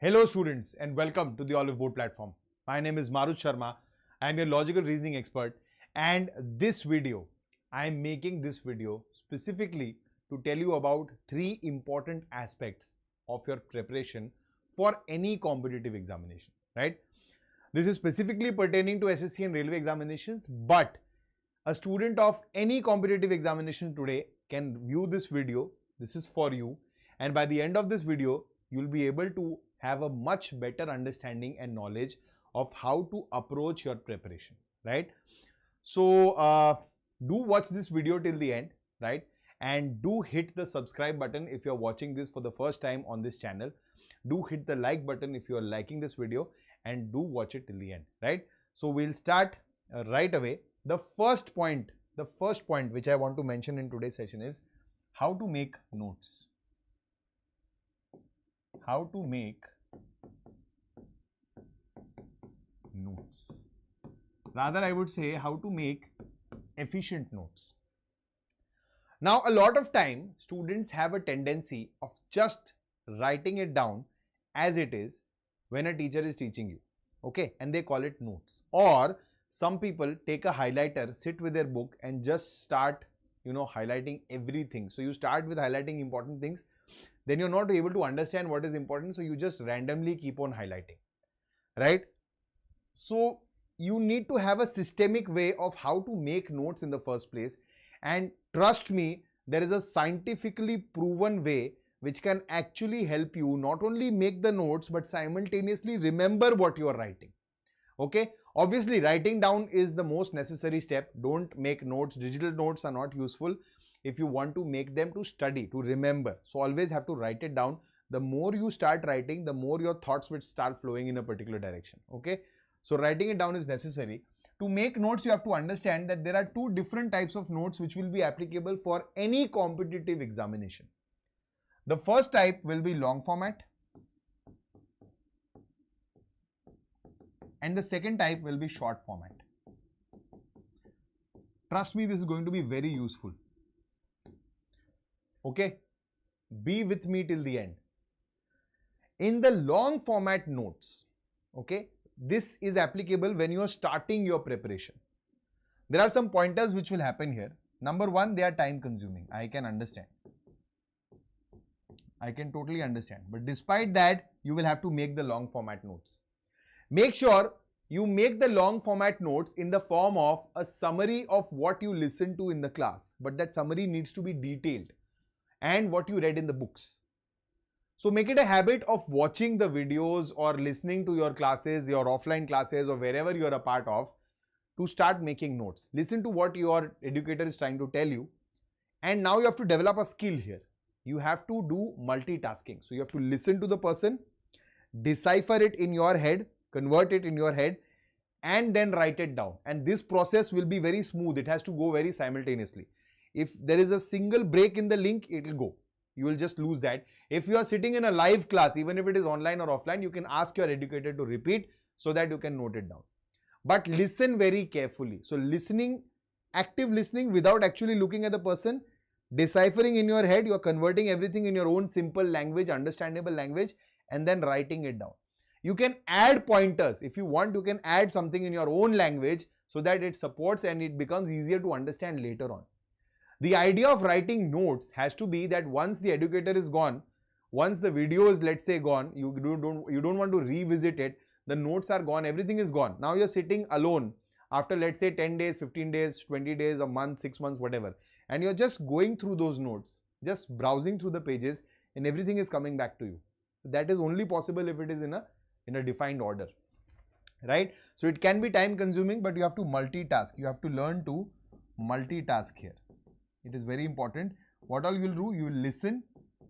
Hello students and welcome to the oliveboard platform. My name is Marut Sharma. I am your logical reasoning expert, and I am making this video specifically to tell you about three important aspects of your preparation for any competitive examination, right? This is specifically pertaining to SSC and railway examinations, but a student of any competitive examination today can view this video. This is for you, and by the end of this video, you'll be able to have a much better understanding and knowledge of how to approach your preparation, right? So do watch this video till the end, right? And do hit the subscribe button if you're watching this for the first time on this channel. Do hit the like button if you're liking this video, and do watch it till the end, right? So we'll start right away. The first point which I want to mention in today's session is how to make notes. How to make notes. Rather, I would say how to make efficient notes. Now, a lot of time, students have a tendency of just writing it down as it is when a teacher is teaching you, okay? And they call it notes. Or some people take a highlighter, sit with their book and just start, highlighting everything. So you start with highlighting important things, then you're not able to understand what is important, so you just randomly keep on highlighting, right? So you need to have a systemic way of how to make notes in the first place, and trust me, there is a scientifically proven way which can actually help you not only make the notes but simultaneously remember what you are writing, okay? Obviously, writing down is the most necessary step. Don't make notes. Digital notes are not useful if you want to make them to study, to remember. So always have to write it down. The more you start writing, the more your thoughts will start flowing in a particular direction, okay? So writing it down is necessary. To make notes, you have to understand that there are two different types of notes which will be applicable for any competitive examination. The first type will be long format, and the second type will be short format. Trust me, this is going to be very useful. Okay, be with me till the end. In the long format notes, okay, this is applicable when you are starting your preparation. There are some pointers which will happen here. Number one, they are time consuming. I can understand. I can totally understand. But despite that, you will have to make the long format notes. Make sure you make the long format notes in the form of a summary of what you listened to in the class. But that summary needs to be detailed, and what you read in the books. So make it a habit of watching the videos or listening to your classes, your offline classes, or wherever you are a part of, to start making notes. Listen to what your educator is trying to tell you. And now you have to develop a skill here. You have to do multitasking. So you have to listen to the person, decipher it in your head, convert it in your head, and then write it down. And this process will be very smooth. It has to go very simultaneously. If there is a single break in the link, it will go. You will just lose that. If you are sitting in a live class, even if it is online or offline, you can ask your educator to repeat so that you can note it down. But listen very carefully. So listening, active listening without actually looking at the person, deciphering in your head, you are converting everything in your own simple language, understandable language, and then writing it down. You can add pointers. If you want, you can add something in your own language so that it supports and it becomes easier to understand later on. The idea of writing notes has to be that once the educator is gone, once the video is, let's say, gone, you don't want to revisit it, the notes are gone, everything is gone. Now you're sitting alone after, let's say, 10 days, 15 days, 20 days, a month, 6 months, whatever. And you're just going through those notes, just browsing through the pages, and everything is coming back to you. That is only possible if it is in a defined order, right? So it can be time consuming, but you have to multitask. You have to learn to multitask here. It is very important. What all you will do, you will listen,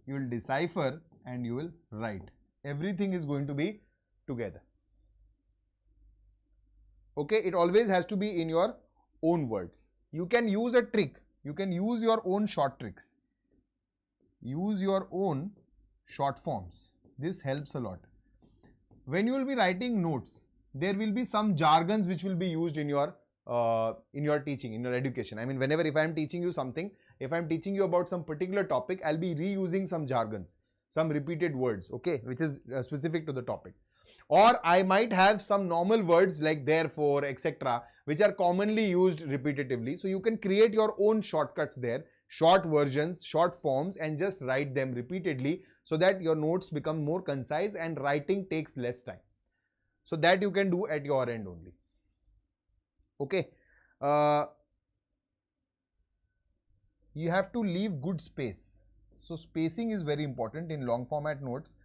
you will decipher, and you will write. Everything is going to be together. Okay, it always has to be in your own words. You can use a trick. You can use your own short tricks. Use your own short forms. This helps a lot. When you will be writing notes, there will be some jargons which will be used in your teaching, in your education. I mean, whenever if I am teaching you something, if I am teaching you about some particular topic, I'll be reusing some jargons. some repeated words, okay, which is specific to the topic. Or I might have some normal words like therefore, etc., which are commonly used repetitively. So you can create your own shortcuts there, short versions, short forms, and just write them repeatedly so that your notes become more concise and writing takes less time. So that you can do at your end only. Okay. You have to leave good space. So spacing is very important in long format notes,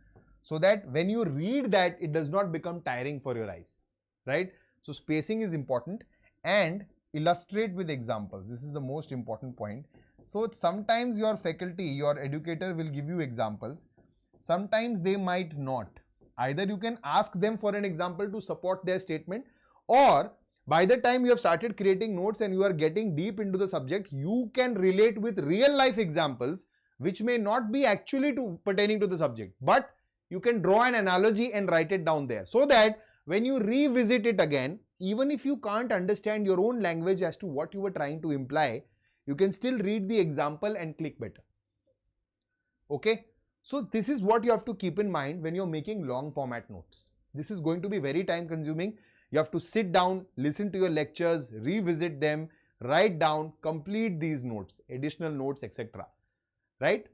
so that when you read that, it does not become tiring for your eyes, right? So spacing is important, and illustrate with examples. This is the most important point. So sometimes your faculty, your educator will give you examples. Sometimes they might not. Either you can ask them for an example to support their statement, or by the time you have started creating notes and you are getting deep into the subject, you can relate with real life examples which may not be actually pertaining to the subject, but you can draw an analogy and write it down there, so that when you revisit it again, even if you can't understand your own language as to what you were trying to imply, you can still read the example and click better. Okay, so this is what you have to keep in mind when you're making long format notes. This is going to be very time consuming. You have to sit down, listen to your lectures, revisit them, write down, complete these notes, additional notes, etc. Right?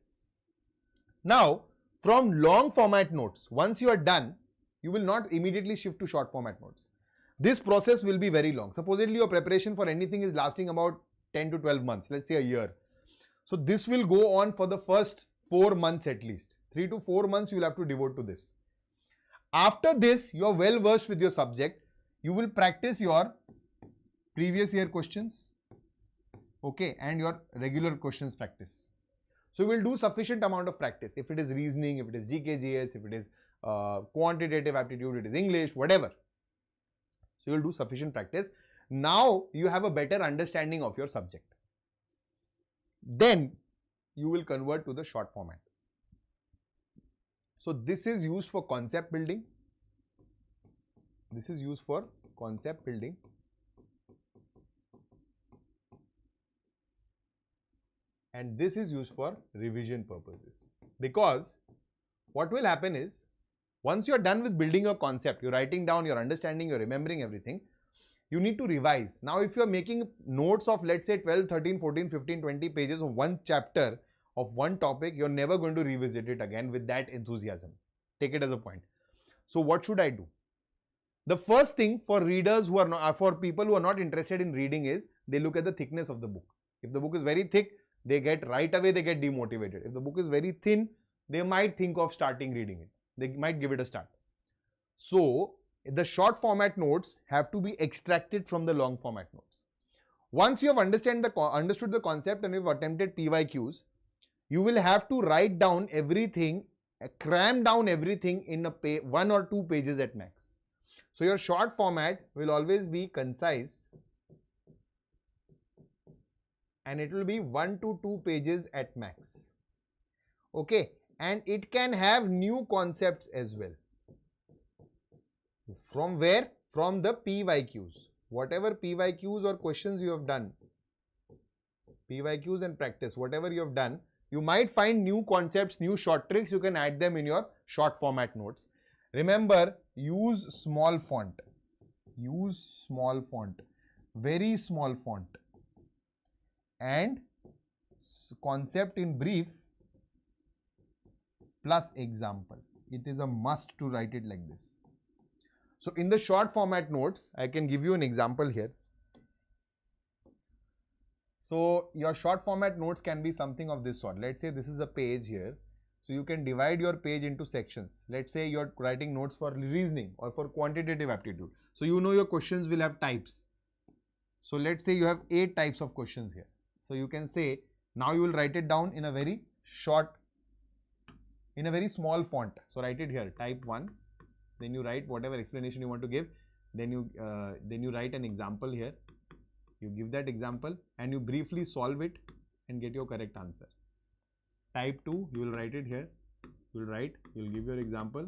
Now, from long format notes, once you are done, you will not immediately shift to short format notes. This process will be very long. Supposedly your preparation for anything is lasting about 10 to 12 months, let's say a year. So this will go on for the first 4 months at least. 3 to 4 months you will have to devote to this. After this, you are well versed with your subject. You will practice your previous year questions, okay, and your regular questions practice. So you will do sufficient amount of practice. If it is reasoning, if it is GKGS, if it is quantitative aptitude, it is English, whatever. So you will do sufficient practice. Now you have a better understanding of your subject. Then you will convert to the short format. So this is used for concept building. This is used for concept building. And this is used for revision purposes. Because what will happen is, once you are done with building your concept, you're writing down, you're understanding, you're remembering everything, you need to revise. Now, if you're making notes of, let's say, 12, 13, 14, 15, 20 pages of one chapter of one topic, you're never going to revisit it again with that enthusiasm. Take it as a point. So what should I do? The first thing for readers who are not, for people who are not interested in reading is, they look at the thickness of the book. If the book is very thick, they get demotivated. If the book is very thin, they might think of starting reading it. They might give it a start. So the short format notes have to be extracted from the long format notes. Once you have understood the concept and you've attempted PYQs, you will have to write down everything, cram down everything in a 1 or 2 pages at max. So your short format will always be concise, and it will be 1 to 2 pages at max. Okay, and it can have new concepts as well. From where? From the PYQs. Whatever PYQs or questions you have done, PYQs and practice, whatever you have done, you might find new concepts, new short tricks. You can add them in your short format notes. Remember, use small font. Use small font, very small font, and concept in brief plus example. It is a must to write it like this. So in the short format notes, I can give you an example here. So your short format notes can be something of this sort. Let's say this is a page here. So you can divide your page into sections. Let's say you're writing notes for reasoning or for quantitative aptitude. So you know your questions will have types. So let's say you have 8 types of questions here. So you can say, now you will write it down in a very short, in a very small font. So write it here, type 1. Then you write whatever explanation you want to give. Then you write an example here. You give that example and you briefly solve it and get your correct answer. Type 2, you will write it here. You will write, you will give your example,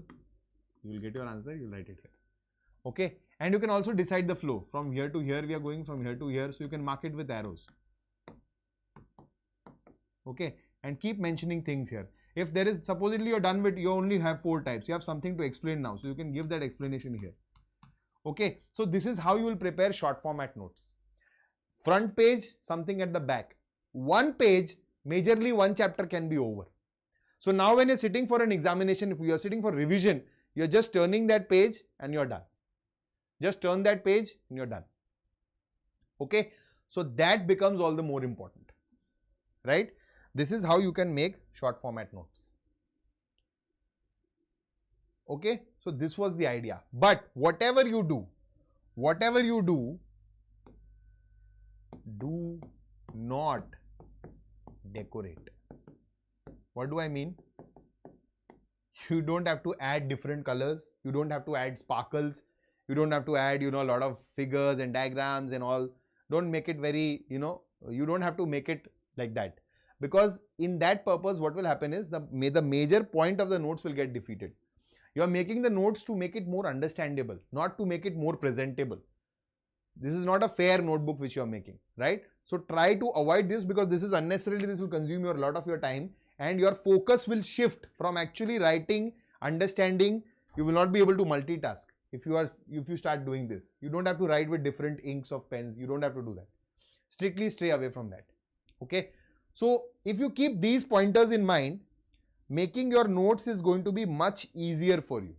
you will get your answer, you will write it here. Okay, and you can also decide the flow. From here to here we are going, from here to here, so you can mark it with arrows. Okay, and keep mentioning things here. If there is, supposedly you're done with, you only have 4 types. You have something to explain now. So you can give that explanation here. Okay. So this is how you will prepare short format notes. Front page, something at the back. One page, majorly one chapter can be over. So now when you're sitting for an examination, if you're sitting for revision, you're just turning that page and you're done. Just turn that page and you're done. Okay. So that becomes all the more important, right? This is how you can make short format notes. Okay. So this was the idea. But whatever you do, do not decorate. What do I mean? You don't have to add different colors. You don't have to add sparkles. You don't have to add, a lot of figures and diagrams and all. Don't make it very, you don't have to make it like that. Because in that purpose, what will happen is the major point of the notes will get defeated. You are making the notes to make it more understandable, not to make it more presentable. This is not a fair notebook which you are making, right? So try to avoid this, because this is unnecessarily, this will consume a lot of your time, and your focus will shift from actually writing, understanding. You will not be able to multitask if you start doing this. You don't have to write with different inks of pens. You don't have to do that. Strictly stay away from that. Okay. So if you keep these pointers in mind, making your notes is going to be much easier for you.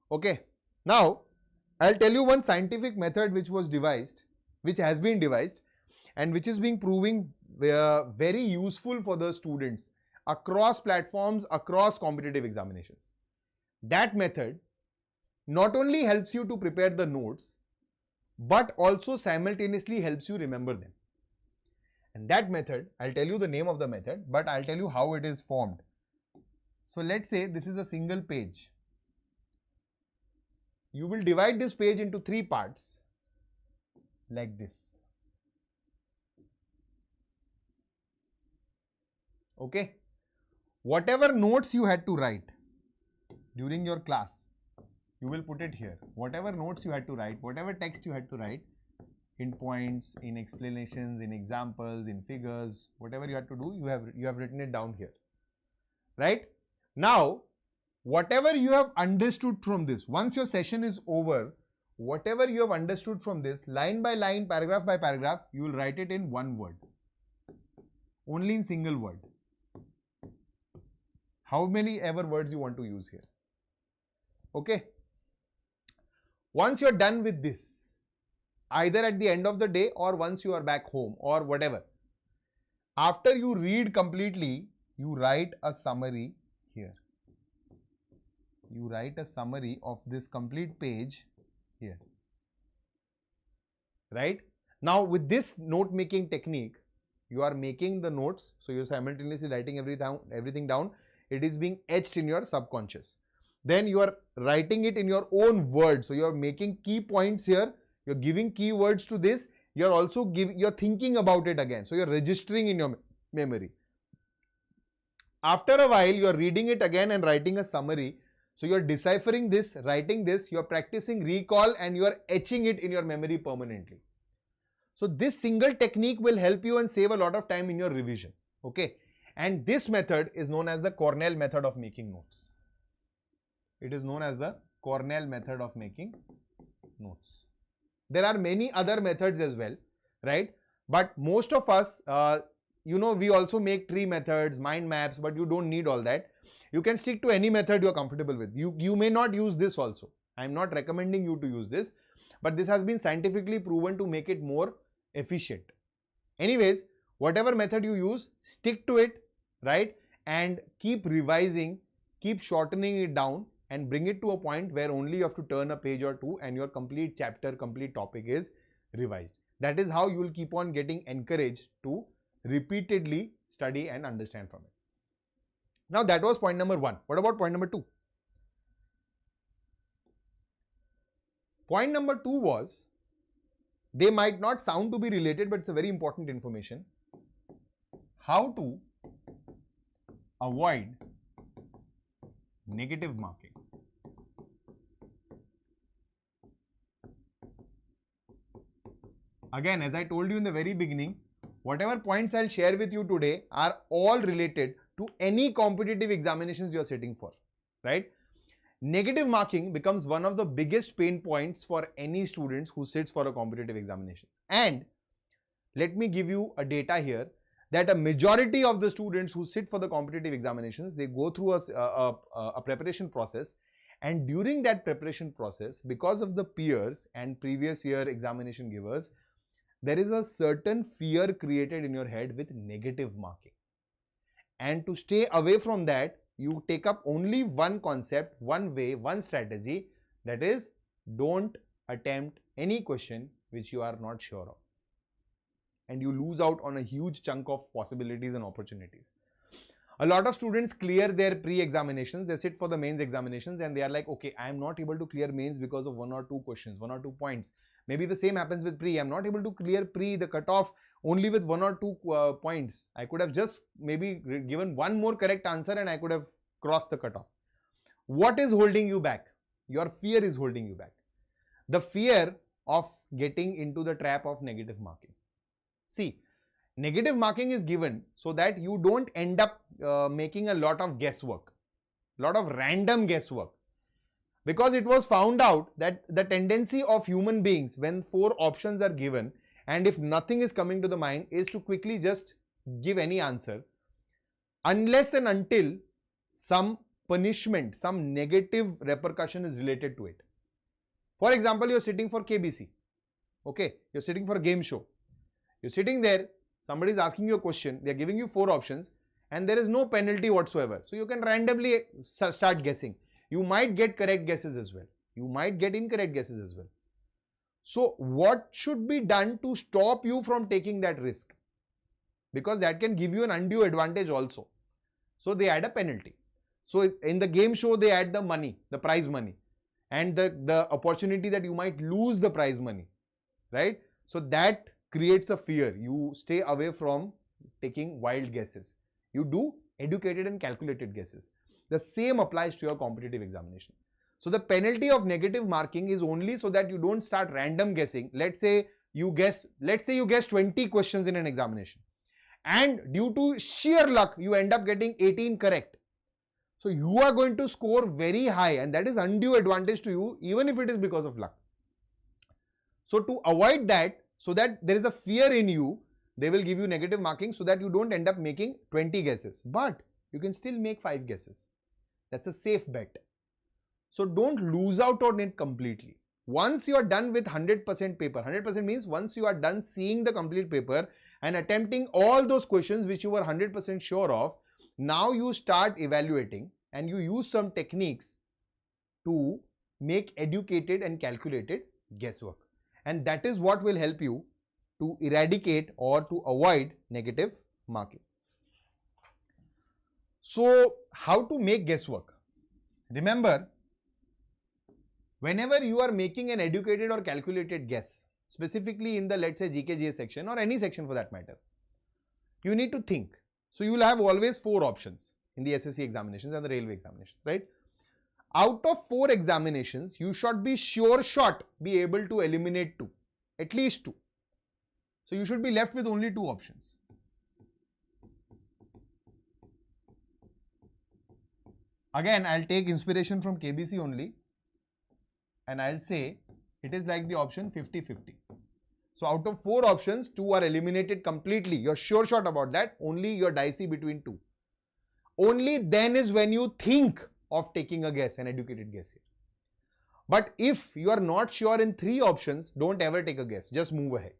Okay. Now I'll tell you one scientific method which has been devised, and which is being proving very useful for the students across platforms, across competitive examinations. That method not only helps you to prepare the notes, but also simultaneously helps you remember them. And that method, I'll tell you the name of the method, but I'll tell you how it is formed. So let's say this is a single page. You will divide this page into 3 parts like this. Okay. Whatever notes you had to write during your class, you will put it here. Whatever notes you had to write, whatever text you had to write, in points, in explanations, in examples, in figures, whatever you had to do, you have written it down here. Right? Now, whatever you have understood from this, once your session is over, whatever you have understood from this, line by line, paragraph by paragraph, you will write it in one word. Only in single word. How many ever words you want to use here. Okay. Once you're done with this, either at the end of the day or once you are back home or whatever, after you read completely, you write a summary here. You write a summary of this complete page here. Right? Now with this note making technique, you are making the notes, so you're simultaneously writing everything down. It is being etched in your subconscious. Then you are writing it in your own words. So you are making key points here. You're giving keywords to this. You're also you're thinking about it again. So you're registering in your memory. After a while, you're reading it again and writing a summary. So you're deciphering this, writing this, you're practicing recall, and you're etching it in your memory permanently. So this single technique will help you and save a lot of time in your revision. Okay. And this method is known as the Cornell method of making notes. It is known as the Cornell method of making notes. There are many other methods as well, right? But most of us, we also make tree methods, mind maps, but you don't need all that. You can stick to any method you're comfortable with. You may not use this also. I'm not recommending you to use this, but this has been scientifically proven to make it more efficient. Anyways, whatever method you use, stick to it, right? And keep revising, keep shortening it down, and bring it to a point where only you have to turn a page or two and your complete chapter, complete topic is revised. That is how you will keep on getting encouraged to repeatedly study and understand from it. Now that was point number 1. What about point number 2? Point number 2 was, they might not sound to be related, but it's a very important information. How to avoid negative marking. Again, as I told you in the very beginning, Whatever points I'll share with you today are all related to any competitive examinations you're sitting for, right? Negative marking becomes one of the biggest pain points for any students who sits for a competitive examinations. And let me give you a data here that a majority of the students who sit for the competitive examinations, they go through a preparation process, and during that preparation process, because of the peers and previous year examination givers, there is a certain fear created in your head with negative marking. And to stay away from that, you take up only one concept, one way, one strategy, that is, don't attempt any question which you are not sure of. And you lose out on a huge chunk of possibilities and opportunities. A lot of students clear their pre-examinations, they sit for the mains examinations and they are like, okay, I am not able to clear mains because of one or two questions, one or two points. Maybe the same happens with pre. I am not able to clear pre, the cutoff, only with one or two points. I could have just maybe given one more correct answer and I could have crossed the cutoff. What is holding you back? Your fear is holding you back. The fear of getting into the trap of negative marking. See, negative marking is given so that you don't end up making a lot of guesswork, lot of random guesswork. Because it was found out that the tendency of human beings when 4 options are given and if nothing is coming to the mind is to quickly just give any answer unless and until some punishment, some negative repercussion is related to it. For example, you're sitting for KBC, okay, you're sitting for a game show, you're sitting there, somebody is asking you a question, they're giving you 4 options and there is no penalty whatsoever. So you can randomly start guessing. You might get correct guesses as well. You might get incorrect guesses as well. So what should be done to stop you from taking that risk? Because that can give you an undue advantage also. So they add a penalty. So in the game show, they add the money, the prize money, and the opportunity that you might lose the prize money, right? So that creates a fear. You stay away from taking wild guesses. You do educated and calculated guesses. The same applies to your competitive examination. So the penalty of negative marking is only so that you don't start random guessing. Let's say you guess 20 questions in an examination. And due to sheer luck, you end up getting 18 correct. So you are going to score very high and that is undue advantage to you even if it is because of luck. So to avoid that, so that there is a fear in you, they will give you negative marking so that you don't end up making 20 guesses. But you can still make 5 guesses. That's a safe bet. So don't lose out on it completely. Once you are done with 100% paper, 100% means once you are done seeing the complete paper and attempting all those questions which you were 100% sure of, now you start evaluating and you use some techniques to make educated and calculated guesswork. And that is what will help you to eradicate or to avoid negative marking. So how to make guesswork? Remember, whenever you are making an educated or calculated guess, specifically in the, let's say, GKGS section or any section for that matter, you need to think. So you will have always 4 options in the SSC examinations and the railway examinations, right? Out of 4 examinations, you should be be able to eliminate 2, at least 2. So you should be left with only 2 options. Again, I'll take inspiration from KBC only and I'll say it is like the option 50-50. So out of 4 options, 2 are eliminated completely. You're sure shot about that. Only you're dicey between 2. Only then is when you think of taking a guess, an educated guess here. But if you are not sure in 3 options, don't ever take a guess. Just move ahead.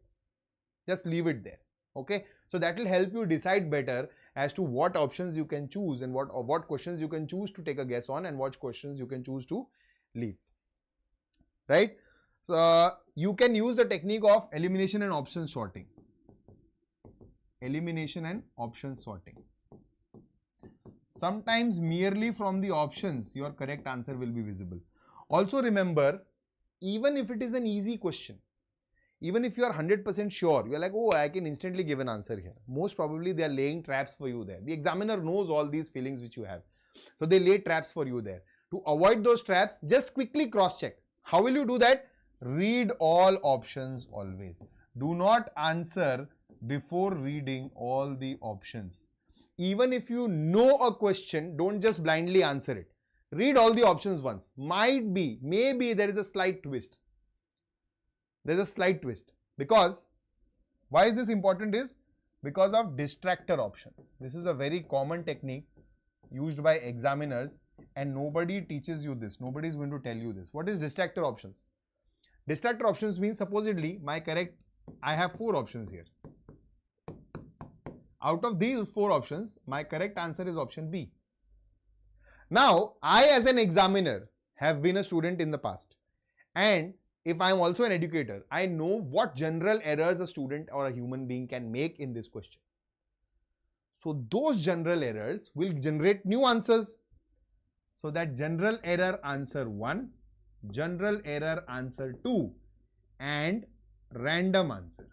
Just leave it there. Okay. So that will help you decide better as to what options you can choose and what questions you can choose to take a guess on and what questions you can choose to leave. Right. So you can use the technique of elimination and option sorting. Elimination and option sorting. Sometimes merely from the options, your correct answer will be visible. Also remember, even if it is an easy question, even if you are 100% sure, you are like, oh, I can instantly give an answer here. Most probably they are laying traps for you there. The examiner knows all these feelings which you have. So they lay traps for you there. To avoid those traps, just quickly cross-check. How will you do that? Read all options always. Do not answer before reading all the options. Even if you know a question, don't just blindly answer it. Read all the options once. Might be, maybe there is a slight twist. There's a slight twist. Because, why is this important is because of distractor options. This is a very common technique used by examiners and nobody teaches you this. Nobody is going to tell you this. What is distractor options? Distractor options means supposedly I have 4 options here. Out of these 4 options, my correct answer is option B. Now, I as an examiner have been a student in the past, and if I am also an educator, I know what general errors a student or a human being can make in this question. So those general errors will generate new answers. So that general error answer 1, general error answer 2 and random answer.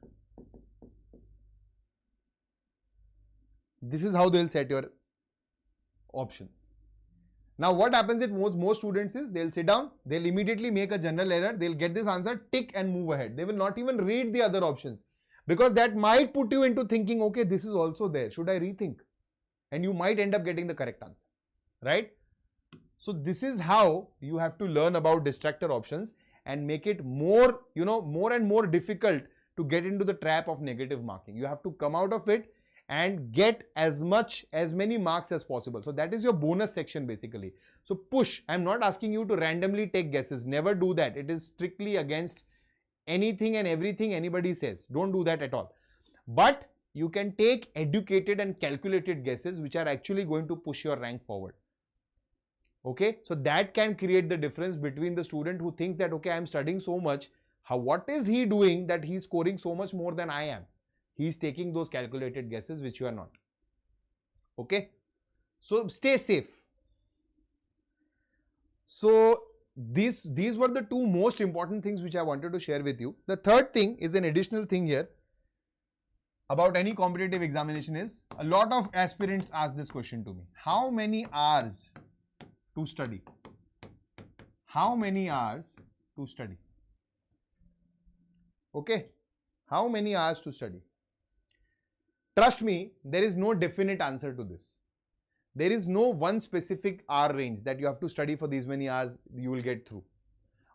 This is how they will set your options. Now what happens with most students is they'll sit down, they'll immediately make a general error, they'll get this answer, tick and move ahead. They will not even read the other options because that might put you into thinking, okay, this is also there, should I rethink? And you might end up getting the correct answer, right? So this is how you have to learn about distractor options and make it more, more and more difficult to get into the trap of negative marking. You have to come out of it and get as many marks as possible. So that is your bonus section basically. So push. I'm not asking you to randomly take guesses. Never do that. It is strictly against anything and everything anybody says. Don't do that at all. But you can take educated and calculated guesses which are actually going to push your rank forward. Okay, so that can create the difference between the student who thinks that, okay, I'm studying so much. What is he doing that he's scoring so much more than I am? He's taking those calculated guesses which you are not. Okay, so stay safe. So these were the 2 most important things which I wanted to share with you. The third thing is an additional thing here about any competitive examination is a lot of aspirants ask this question to me. How many hours to study? How many hours to study? Okay, how many hours to study? Trust me, there is no definite answer to this. There is no one specific hour range that you have to study for these many hours you will get through.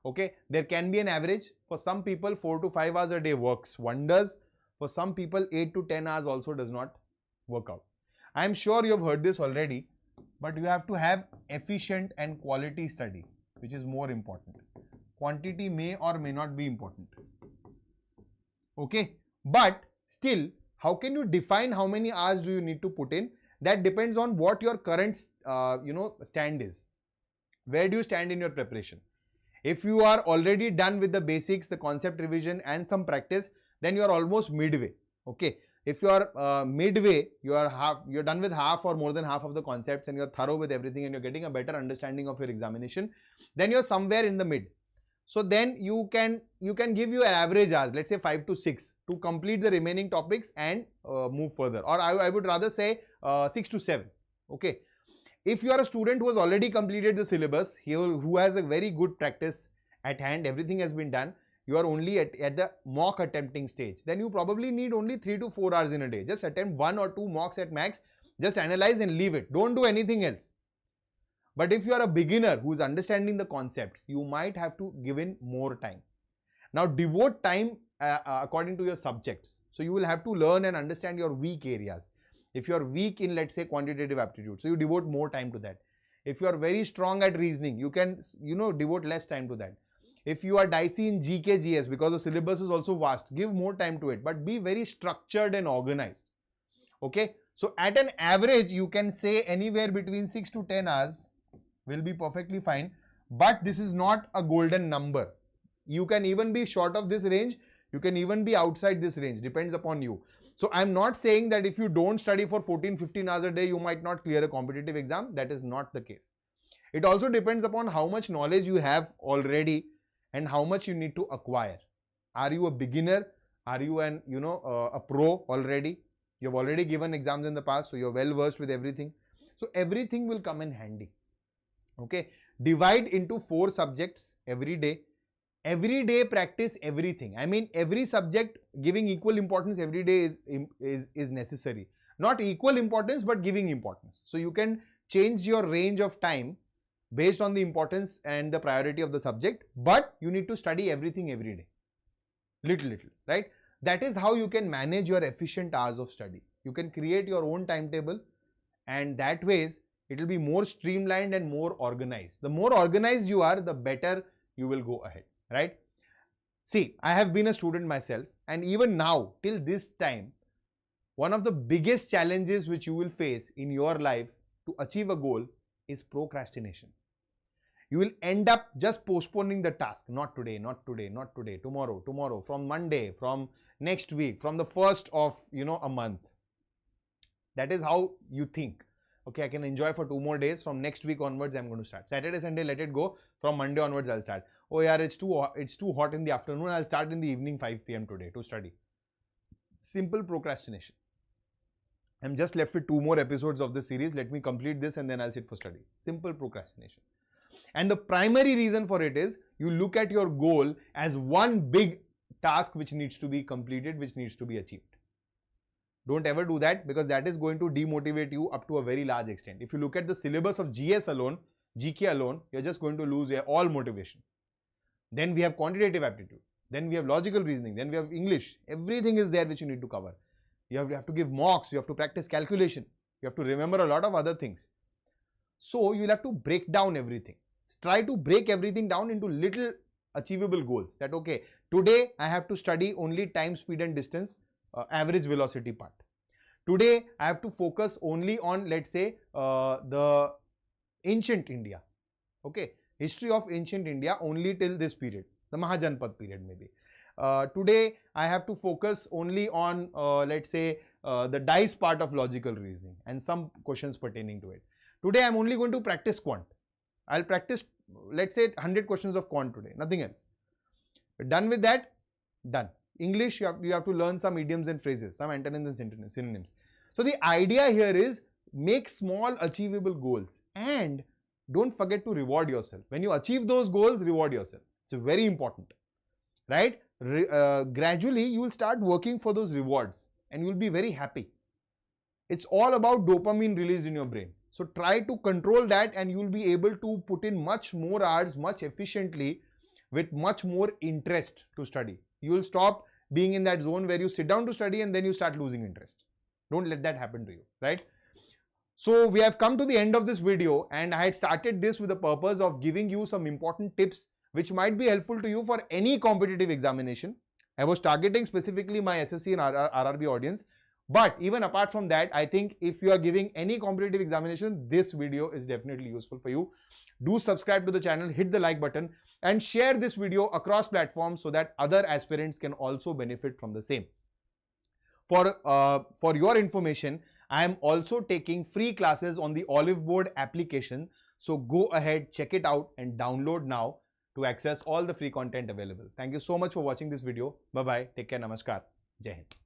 Okay, there can be an average. For some people, 4 to 5 hours a day works wonders. For some people, 8 to 10 hours also does not work out. I am sure you have heard this already, but you have to have efficient and quality study, which is more important. Quantity may or may not be important. Okay, but still, how can you define how many hours do you need to put in? That depends on what your current stand is. Where do you stand in your preparation? If you are already done with the basics, the concept revision and some practice, then you are almost midway. Okay, if you are midway, you're done with half or more than half of the concepts and you're thorough with everything and you're getting a better understanding of your examination, then you're somewhere in the mid. So then you can give you an average hours, let's say 5 to 6 to complete the remaining topics and move further. Or I would rather say 6 to 7. Okay. If you are a student who has already completed the syllabus, who has a very good practice at hand, everything has been done, you are only at the mock attempting stage, then you probably need only 3 to 4 hours in a day. Just attempt 1 or 2 mocks at max, just analyze and leave it. Don't do anything else. But if you are a beginner who is understanding the concepts, you might have to give in more time. Now devote time according to your subjects. So you will have to learn and understand your weak areas. If you are weak in, let's say, quantitative aptitude, so you devote more time to that. If you are very strong at reasoning, you can, devote less time to that. If you are dicey in GK, GS, because the syllabus is also vast, give more time to it, but be very structured and organized. Okay. So at an average, you can say anywhere between 6 to 10 hours will be perfectly fine, but this is not a golden number. You can even be short of this range, you can even be outside this range, depends upon you. So I'm not saying that if you don't study for 14-15 hours a day, you might not clear a competitive exam. That is not the case. It also depends upon how much knowledge you have already and how much you need to acquire. Are you a beginner? Are you a pro already? You have already given exams in the past, so you're well versed with everything. So everything will come in handy. Okay, divide into 4 subjects every day every day practice everything. I mean, every subject giving equal importance every day is necessary. Not equal importance, but giving importance. So you can change your range of time based on the importance and the priority of the subject, but you need to study everything every day. Little, right? That is how you can manage your efficient hours of study. You can create your own timetable, and that ways it will be more streamlined and more organized. The more organized you are, the better you will go ahead, right? See, I have been a student myself, and even now, till this time, one of the biggest challenges which you will face in your life to achieve a goal is procrastination. You will end up just postponing the task. Not today, not today, not today, tomorrow, tomorrow, from Monday, from next week, from the first of, a month. That is how you think. Okay, I can enjoy for 2 more days. From next week onwards, I'm going to start. Saturday, Sunday, let it go. From Monday onwards, I'll start. Oh yeah, it's too hot in the afternoon. I'll start in the evening 5 p.m. today to study. Simple procrastination. I'm just left with 2 more episodes of this series. Let me complete this and then I'll sit for study. Simple procrastination. And the primary reason for it is you look at your goal as one big task which needs to be completed, which needs to be achieved. Don't ever do that, because that is going to demotivate you up to a very large extent. If you look at the syllabus of GS alone, GK alone, you're just going to lose all motivation. Then we have quantitative aptitude. Then we have logical reasoning. Then we have English. Everything is there which you need to cover. You have to give mocks. You have to practice calculation. You have to remember a lot of other things. So you'll have to break down everything. Try to break everything down into little achievable goals. That okay, today I have to study only time, speed and distance, average velocity part. Today I have to focus only on, let's say, the ancient India. Okay, history of ancient India only till this period, the Mahajanpad period maybe. Today I have to focus only on, let's say, the dice part of logical reasoning and some questions pertaining to it. Today I'm only going to practice quant. I'll practice, let's say, 100 questions of quant today, nothing else. Done with that? Done. English, you have to learn some idioms and phrases, some antonyms and synonyms. So the idea here is make small achievable goals and don't forget to reward yourself. When you achieve those goals, reward yourself. It's very important, right? Gradually, you will start working for those rewards and you will be very happy. It's all about dopamine released in your brain. So try to control that and you will be able to put in much more hours, much efficiently, with much more interest to study. You will stop being in that zone where you sit down to study and then you start losing interest. Don't let that happen to you, right? So we have come to the end of this video, and I had started this with the purpose of giving you some important tips which might be helpful to you for any competitive examination. I was targeting specifically my SSC and RRB audience. But even apart from that, I think if you are giving any competitive examination, this video is definitely useful for you. Do subscribe to the channel, hit the like button and share this video across platforms so that other aspirants can also benefit from the same. For your information, I am also taking free classes on the oliveboard application. So go ahead, check it out and download now to access all the free content available. Thank you so much for watching this video. Bye-bye. Take care. Namaskar. Jai Hind.